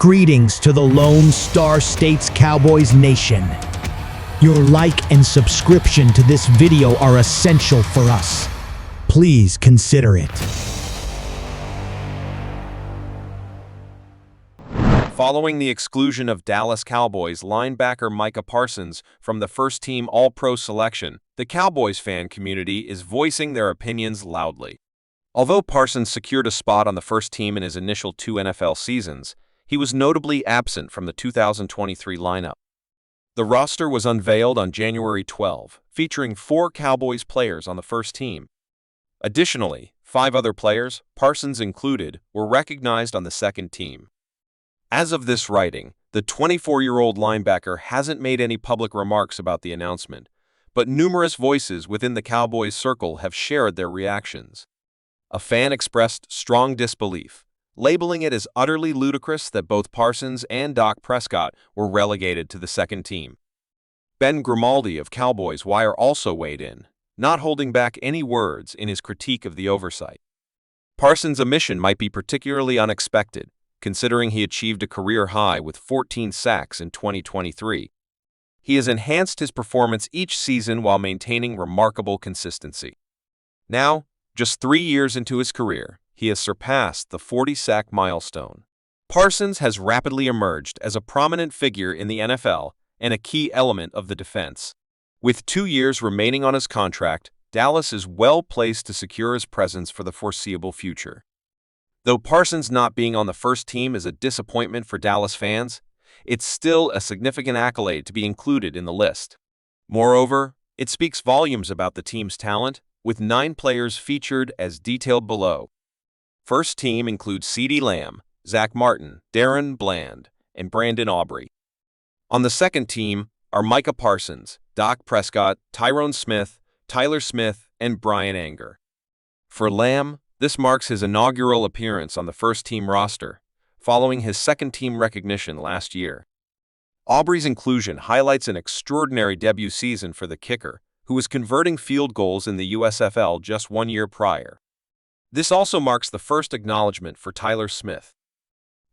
Greetings to the Lone Star State's Cowboys Nation. Your like and subscription to this video are essential for us. Please consider it. Following the exclusion of Dallas Cowboys linebacker Micah Parsons from the first-team All-Pro selection, the Cowboys fan community is voicing their opinions loudly. Although Parsons secured a spot on the first team in his initial 2 NFL seasons, he was notably absent from the 2023 lineup. The roster was unveiled on January 12, featuring 4 Cowboys players on the first team. Additionally, 5 other players, Parsons included, were recognized on the second team. As of this writing, the 24-year-old linebacker hasn't made any public remarks about the announcement, but numerous voices within the Cowboys circle have shared their reactions. A fan expressed strong disbelief, labeling it as utterly ludicrous that both Parsons and Dak Prescott were relegated to the second team. Ben Grimaldi of Cowboys Wire also weighed in, not holding back any words in his critique of the oversight. Parsons' omission might be particularly unexpected, considering he achieved a career high with 14 sacks in 2023. He has enhanced his performance each season while maintaining remarkable consistency. Now, just 3 years into his career, he has surpassed the 40-sack milestone. Parsons has rapidly emerged as a prominent figure in the NFL and a key element of the defense. With 2 years remaining on his contract, Dallas is well placed to secure his presence for the foreseeable future. Though Parsons not being on the first team is a disappointment for Dallas fans, it's still a significant accolade to be included in the list. Moreover, it speaks volumes about the team's talent, with 9 players featured as detailed below. First team includes CeeDee Lamb, Zach Martin, Darren Bland, and Brandon Aubrey. On the second team are Micah Parsons, Dak Prescott, Tyrone Smith, Tyler Smith, and Brian Anger. For Lamb, this marks his inaugural appearance on the first-team roster, following his second-team recognition last year. Aubrey's inclusion highlights an extraordinary debut season for the kicker, who was converting field goals in the USFL just 1 year prior. This also marks the first acknowledgement for Tyler Smith.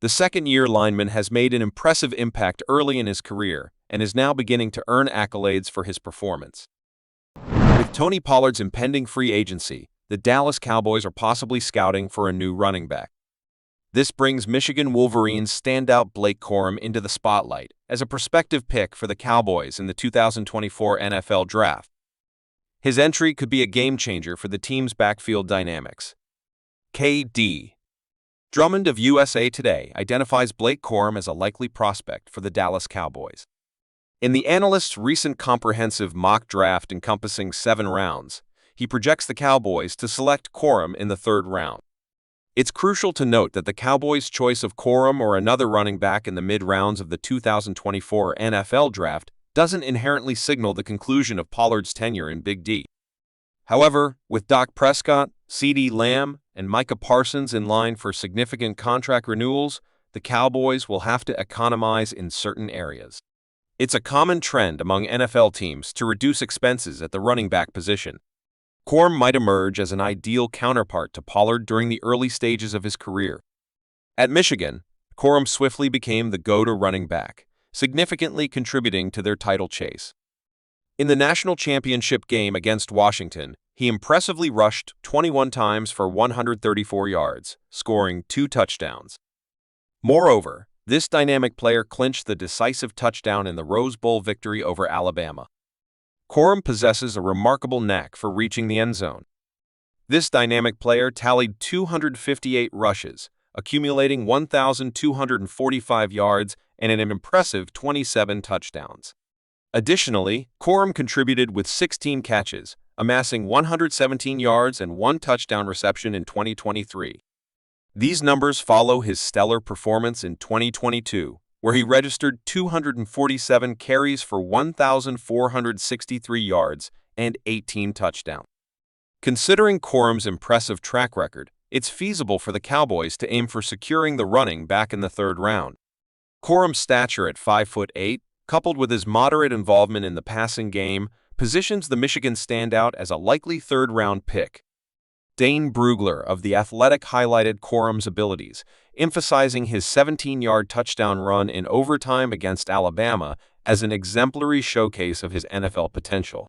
The second-year lineman has made an impressive impact early in his career and is now beginning to earn accolades for his performance. With Tony Pollard's impending free agency, the Dallas Cowboys are possibly scouting for a new running back. This brings Michigan Wolverines standout Blake Corm into the spotlight as a prospective pick for the Cowboys in the 2024 NFL Draft. His entry could be a game-changer for the team's backfield dynamics. KD. Drummond of USA Today identifies Blake Corm as a likely prospect for the Dallas Cowboys. In the analyst's recent comprehensive mock draft encompassing 7 rounds, he projects the Cowboys to select Corm in the 3rd round. It's crucial to note that the Cowboys' choice of Corm or another running back in the mid-rounds of the 2024 NFL Draft doesn't inherently signal the conclusion of Pollard's tenure in Big D. However, with Dak Prescott, CeeDee Lamb, and Micah Parsons in line for significant contract renewals, the Cowboys will have to economize in certain areas. It's a common trend among NFL teams to reduce expenses at the running back position. Corm might emerge as an ideal counterpart to Pollard during the early stages of his career. At Michigan, Corm swiftly became the go-to running back, significantly contributing to their title chase. In the national championship game against Washington, he impressively rushed 21 times for 134 yards, scoring 2 touchdowns. Moreover, this dynamic player clinched the decisive touchdown in the Rose Bowl victory over Alabama. Corm possesses a remarkable knack for reaching the end zone. This dynamic player tallied 258 rushes, accumulating 1,245 yards and an impressive 27 touchdowns. Additionally, Corm contributed with 16 catches, amassing 117 yards and 1 touchdown reception in 2023. These numbers follow his stellar performance in 2022, where he registered 247 carries for 1,463 yards and 18 touchdowns. Considering Corm's impressive track record, it's feasible for the Cowboys to aim for securing the running back in the 3rd round. Corm's stature at 5'8", coupled with his moderate involvement in the passing game, positions the Michigan standout as a likely 3rd-round pick. Dane Brugler of The Athletic highlighted Corm's abilities, emphasizing his 17-yard touchdown run in overtime against Alabama as an exemplary showcase of his NFL potential.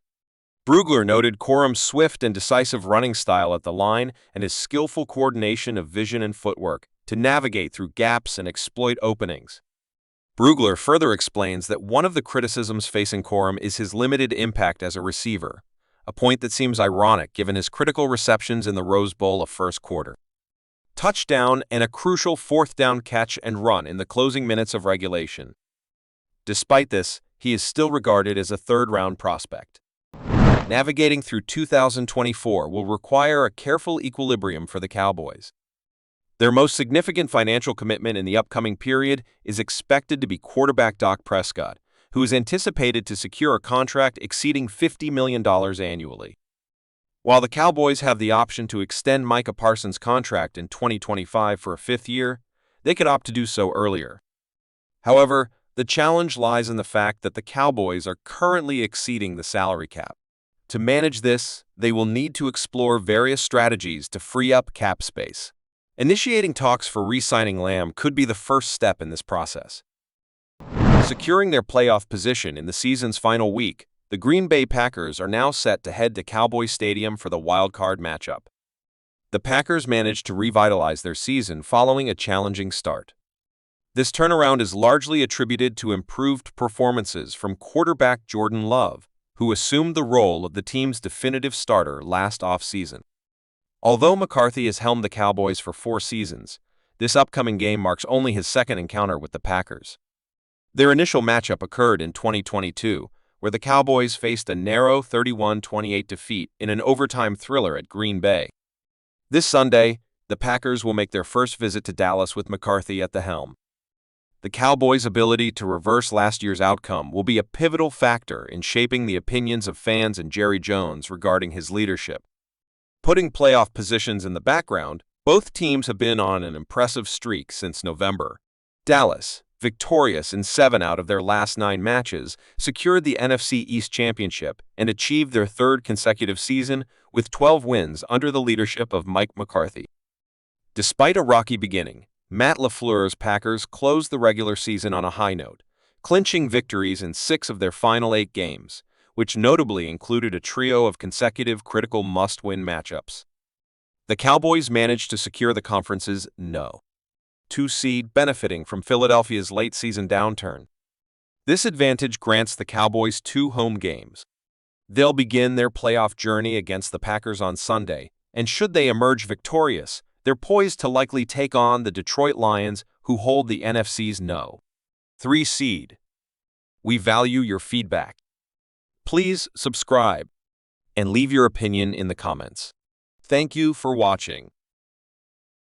Brugler noted Corm's swift and decisive running style at the line and his skillful coordination of vision and footwork to navigate through gaps and exploit openings. Brugler further explains that one of the criticisms facing Corm is his limited impact as a receiver, a point that seems ironic given his critical receptions in the Rose Bowl of first quarter. Touchdown and a crucial fourth down catch and run in the closing minutes of regulation. Despite this, he is still regarded as a third-round prospect. Navigating through 2024 will require a careful equilibrium for the Cowboys. Their most significant financial commitment in the upcoming period is expected to be quarterback Dak Prescott, who is anticipated to secure a contract exceeding $50 million annually. While the Cowboys have the option to extend Micah Parsons' contract in 2025 for a fifth year, they could opt to do so earlier. However, the challenge lies in the fact that the Cowboys are currently exceeding the salary cap. To manage this, they will need to explore various strategies to free up cap space. Initiating talks for re-signing Lamb could be the first step in this process. Securing their playoff position in the season's final week, the Green Bay Packers are now set to head to Cowboys Stadium for the wild-card matchup. The Packers managed to revitalize their season following a challenging start. This turnaround is largely attributed to improved performances from quarterback Jordan Love, who assumed the role of the team's definitive starter last offseason. Although McCarthy has helmed the Cowboys for 4 seasons, this upcoming game marks only his second encounter with the Packers. Their initial matchup occurred in 2022, where the Cowboys faced a narrow 31-28 defeat in an overtime thriller at Green Bay. This Sunday, the Packers will make their first visit to Dallas with McCarthy at the helm. The Cowboys' ability to reverse last year's outcome will be a pivotal factor in shaping the opinions of fans and Jerry Jones regarding his leadership. Putting playoff positions in the background, both teams have been on an impressive streak since November. Dallas, victorious in 7 out of their last 9 matches, secured the NFC East Championship and achieved their 3rd consecutive season with 12 wins under the leadership of Mike McCarthy. Despite a rocky beginning, Matt LaFleur's Packers closed the regular season on a high note, clinching victories in 6 of their final 8 games, which notably included a trio of consecutive critical must-win matchups. The Cowboys managed to secure the conference's No. 2 seed, benefiting from Philadelphia's late-season downturn. This advantage grants the Cowboys 2 home games. They'll begin their playoff journey against the Packers on Sunday, and should they emerge victorious, they're poised to likely take on the Detroit Lions, who hold the NFC's No. 3 seed. We value your feedback. Please subscribe and leave your opinion in the comments. Thank you for watching.